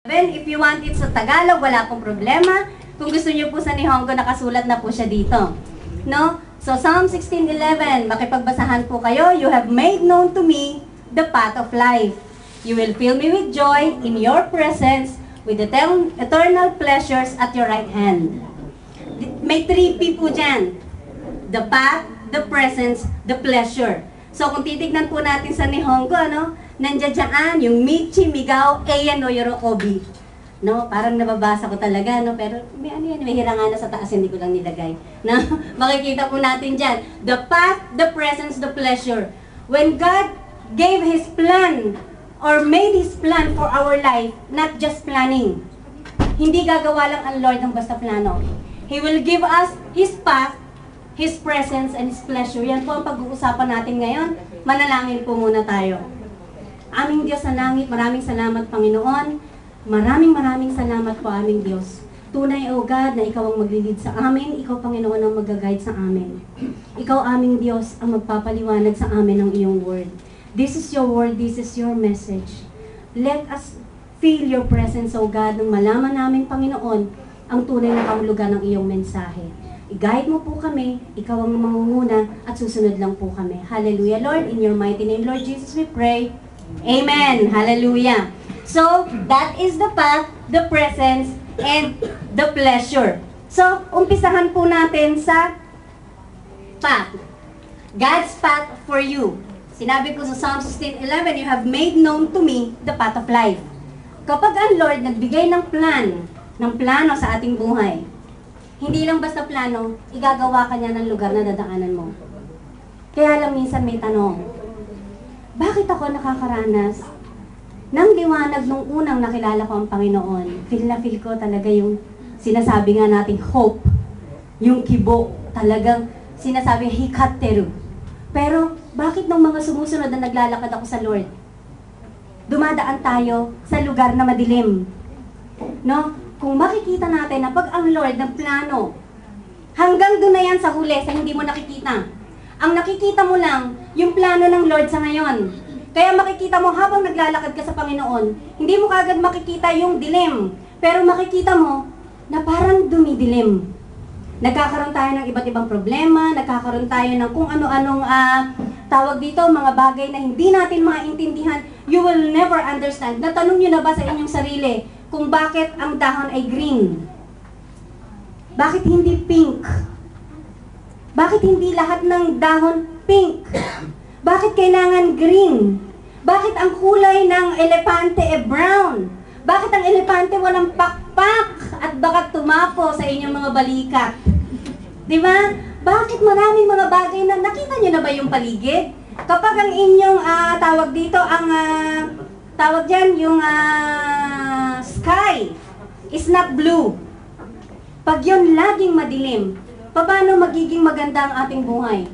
If you want it sa Tagalog, wala pong problema. Kung gusto niyo po sa Nihongo, nakasulat na po siya dito. No? So, Psalm 16:11, makipagbasahan po kayo. You have made known to me the path of life. You will fill me with joy in your presence, with eternal pleasures at your right hand. May 3P po dyan. The path, the presence, the pleasure. So, kung titignan po natin sa Nihongo, ano? Nandiyan dyan yung Michi, Migao, Eya no Yorokobi. No? Parang nababasa ko talaga, no? Pero may ano yan, may hirangan na sa taas, hindi ko lang nilagay. No? Makikita po natin dyan. The path, the presence, the pleasure. When God gave His plan, or made His plan for our life, not just planning. Hindi gagawa lang ang Lord ng basta plano. He will give us His path, His presence, and His pleasure. Yan po ang pag-uusapan natin ngayon. Manalangin po muna tayo. Aming Diyos sa langit, maraming salamat Panginoon. Maraming salamat po aming Diyos. Tunay o God na Ikaw ang maglilid sa amin, Ikaw Panginoon ang mag-guide sa amin. Ikaw aming Diyos ang magpapaliwanag sa amin ng iyong word. This is your word, this is your message. Let us feel your presence, O God, nang malaman namin Panginoon ang tunay na kahulugan ng iyong mensahe. I-guide mo po kami, Ikaw ang mangunguna at susunod lang po kami. Hallelujah, Lord. In your mighty name, Lord Jesus, we pray. Amen. Hallelujah. So, that is the path, the presence, and the pleasure. So, umpisahan po natin sa path. God's path for you. Sinabi ko sa Psalm 16:11, you have made known to me the path of life. Kapag ang Lord nagbigay ng plano sa ating buhay, hindi lang basta plano, igagawa ka niya ng lugar na dadaanan mo. Kaya lang minsan may tanong, bakit ako nakakaranas ng liwanag nung unang nakilala ko ang Panginoon? Feel na feel ko talaga yung sinasabi nga nating hope, yung kibo, talagang sinasabi hikateru. Pero bakit nung mga sumusunod na naglalakad ako sa Lord, dumadaan tayo sa lugar na madilim? No? Kung makikita natin na pag ang Lord ng plano, hanggang doon na yan sa huli, sa hindi mo nakikita. Ang nakikita mo lang, yung plano ng Lord sa ngayon. Kaya makikita mo habang naglalakad ka sa Panginoon, hindi mo kagad makikita yung dilim. Pero makikita mo na parang dumidilim. Nagkakaroon tayo ng iba't ibang problema, nagkakaroon tayo ng kung ano-anong tawag dito, mga bagay na hindi natin maintindihan. You will never understand. Natanong nyo na ba sa inyong sarili kung bakit ang dahon ay green? Bakit hindi pink? Bakit hindi lahat ng dahon pink? Bakit kailangan green? Bakit ang kulay ng elepante ay brown? Bakit ang elepante walang pakpak at baka tumapo sa inyong mga balikat? Diba? Bakit maraming mga bagay na nakita nyo na ba yung paligid? Kapag ang inyong tawag dito, tawag dyan, yung sky is not blue. Pag yun laging madilim, paano magiging maganda ang ating buhay?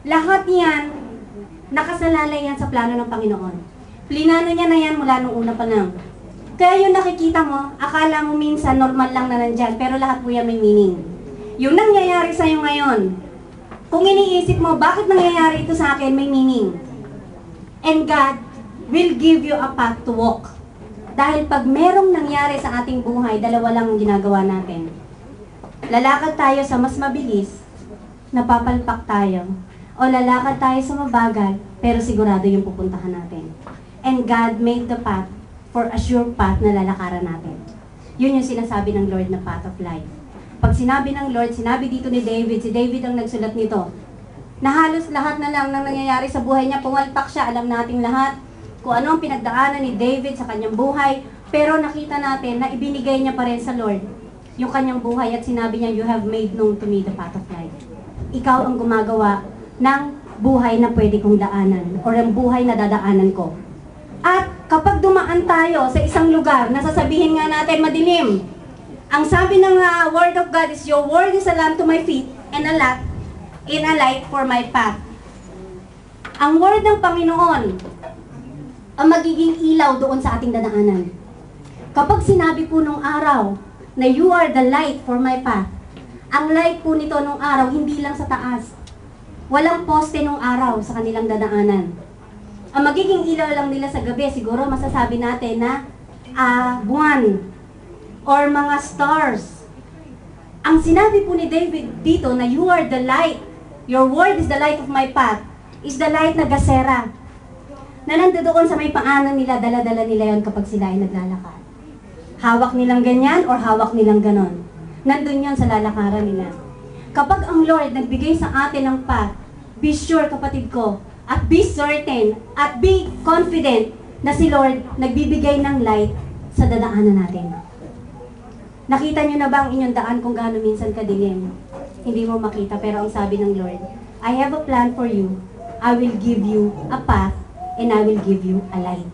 Lahat yan, nakasalalay yan sa plano ng Panginoon. Plinano niya na yan mula nung una pa lang. Kaya yung nakikita mo, akala mo minsan normal lang na nandyan, pero lahat po yan may meaning. Yung nangyayari sa'yo ngayon, kung iniisip mo, bakit nangyayari ito sa akin, may meaning. And God will give you a path to walk. Dahil pag merong nangyari sa ating buhay, dalawa lang ang ginagawa natin. Lalakad tayo sa mas mabilis, napapalpak tayo. O lalakad tayo sa mabagal, pero sigurado yung pupuntahan natin. And God made the path for a sure path na lalakaran natin. Yun yung sinasabi ng Lord na path of life. Pag sinabi ng Lord, sinabi dito ni David, si David ang nagsulat nito, na halos lahat na lang ng nangyayari sa buhay niya, pumalpak siya, alam nating lahat kung ano ang pinagdaanan ni David sa kanyang buhay, pero nakita natin na ibinigay niya pa rin sa Lord yung kanyang buhay at sinabi niya, you have made known to me the path of life. Ikaw ang gumagawa ng buhay na pwede kong daanan o ang buhay na dadaanan ko. At kapag dumaan tayo sa isang lugar na sasabihin nga natin madilim, ang sabi ng Word of God is, your word is a lamp to my feet and a light for my path. Ang word ng Panginoon ang magiging ilaw doon sa ating dadaanan. Kapag sinabi po nung araw na you are the light for my path, ang light po nito nung araw hindi lang sa taas. Walang poste nung araw sa kanilang dadaanan. Ang magiging ilaw lang nila sa gabi, siguro masasabi natin na buwan or mga stars. Ang sinabi po ni David dito na you are the light, your word is the light of my path, is the light na gasera. Na nandoon sa may paanan nila, dala-dala nila yon kapag sila ay naglalakad. Hawak nilang ganyan or hawak nilang ganon. Nandun yon sa lalakaran nila. Kapag ang Lord nagbigay sa atin ng path, be sure kapatid ko, at be certain, at be confident na si Lord nagbibigay ng light sa dadaanan natin. Nakita nyo na ba ang inyong daan kung gaano minsan kadilim? Hindi mo makita, pero ang sabi ng Lord, I have a plan for you. I will give you a path and I will give you a light.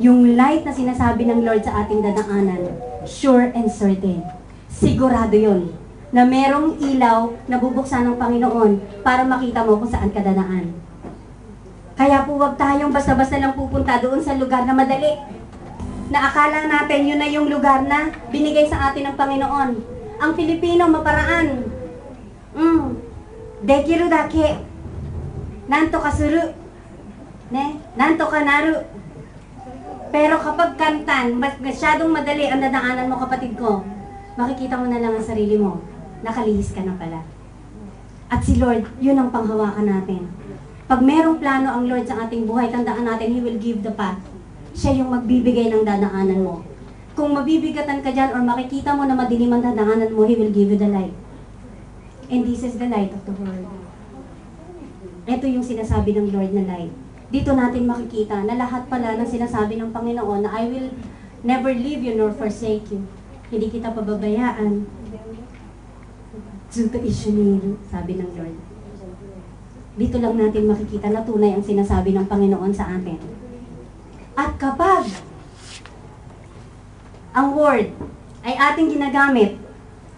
Yung light na sinasabi ng Lord sa ating dadaanan, sure and certain. Sigurado yon na merong ilaw na bubuksan ng Panginoon para makita mo kung saan ka dadaan. Kaya po wag tayong basta-basta lang pupunta doon sa lugar na madali. Na akala natin yun na yung lugar na binigay sa atin ng Panginoon. Ang Pilipino maparaan. Dekiru dake. Nanto ka suru. Ne? Nanto ka naru. Pero kapag kantan, masyadong madali ang dadaanan mo kapatid ko, makikita mo na lang ang sarili mo. Nakalihis ka na pala. At si Lord, yun ang panghawakan natin. Pag merong plano ang Lord sa ating buhay, tandaan natin, He will give the path. Siya yung magbibigay ng dadaanan mo. Kung mabibigatan ka dyan or makikita mo na madilim ang dadaanan mo, He will give you the light. And this is the light of the world. Ito yung sinasabi ng Lord na light. Dito natin makikita na lahat pala ng sinasabi ng Panginoon na I will never leave you nor forsake you. Hindi kita pababayaan. Zuto isyunil, sabi ng Lord. Dito lang natin makikita na tunay ang sinasabi ng Panginoon sa atin. At kapag ang word ay ating ginagamit,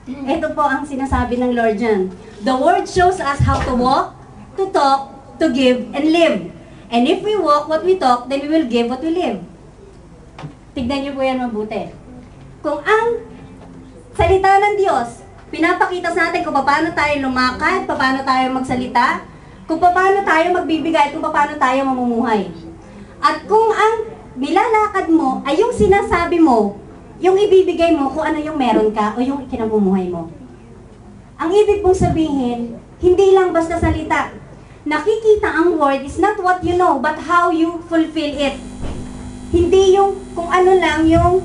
ito po ang sinasabi ng Lord dyan. The word shows us how to walk, to talk, to give, and live. And if we walk what we talk, then we will give what we live. Tignan niyo po yan mabuti. Kung ang salita ng Diyos, pinapakita sa atin kung paano tayo lumakad, paano tayo magsalita, kung paano tayo magbibigay, kung paano tayo mamumuhay. At kung ang nilalakad mo ay yung sinasabi mo, yung ibibigay mo kung ano yung meron ka o yung ikinamumuhay mo. Ang ibig pong sabihin, hindi lang basta salita. Nakikita ang word is not what you know, but how you fulfill it. Hindi yung kung ano lang yung